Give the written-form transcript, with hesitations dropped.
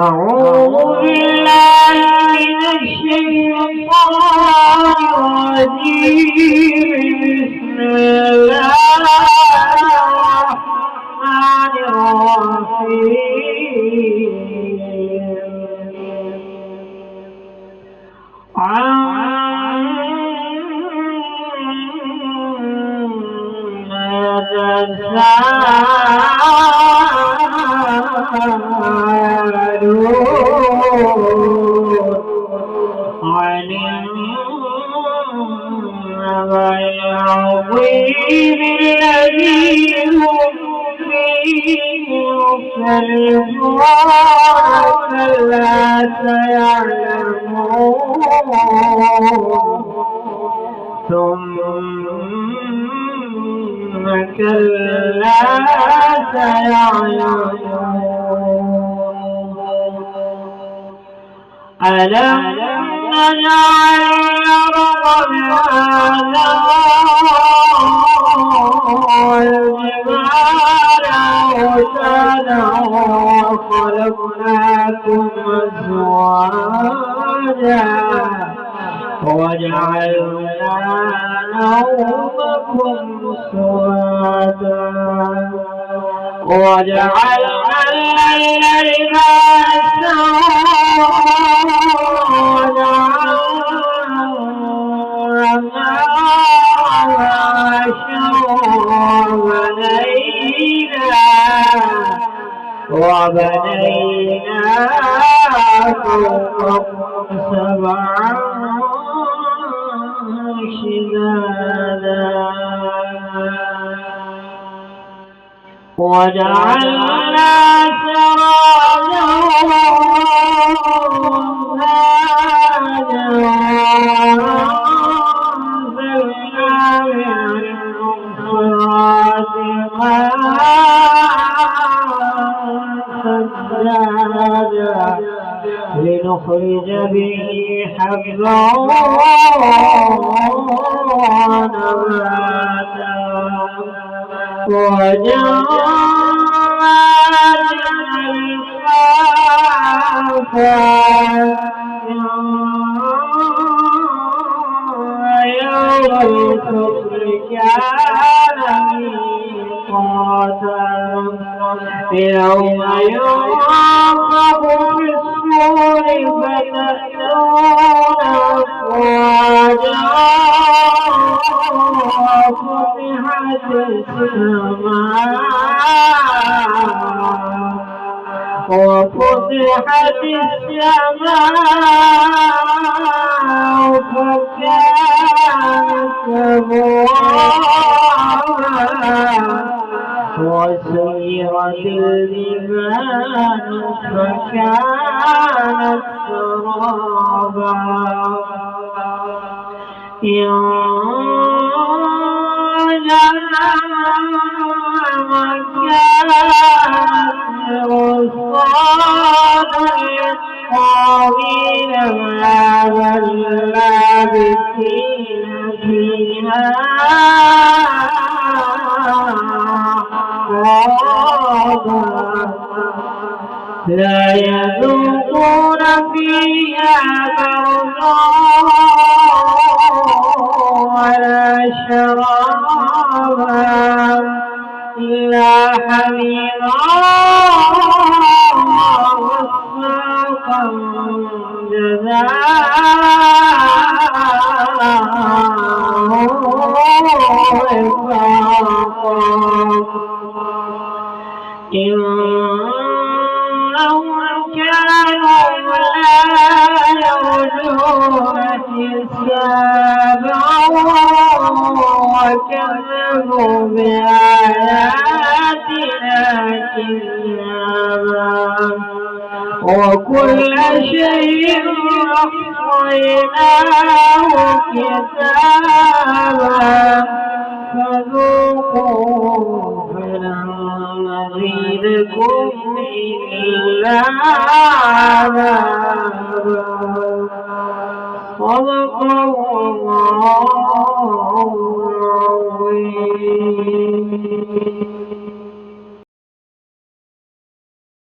أعوذ بالله من الشيطان الرجيم. بسم الله الرحمن الرحيم. عن النبأ العظيم الذي هم فيه مختلفون كلا سيعلمون ثم كلا سيعلمون ألم نجعل الأرض مهادا والجبال أوتادا وخلقناكم أزواجا وجعلنا نومكم سباتا وجعلنا الليل لباسا وبنينا فوقكم سبعا شدادا وجعلنا سراجا وهاجا وأنزلنا من المعصرات ماء لنخرج به حبا ونباتا وجنات ألفافا يوم الفصل كان ميقاتا يوم ينفخ في الصور فتأتون أفواجا وفتحت السماء فكانت أبوابا وسيرت الجبال فكانت سرابا جهنم كانت مرصادا للطاغين مآبا لابثين فيها لا يذوقون فيها بردا ولا شرابا إلا حميما وساقا جزاء إنهم كانوا لا يرجون حسابا وكذبوا بآياتنا كذابا وكل شيء أحصيناه كتابا فذوقوا فلن نزيدكم إلا عذابا.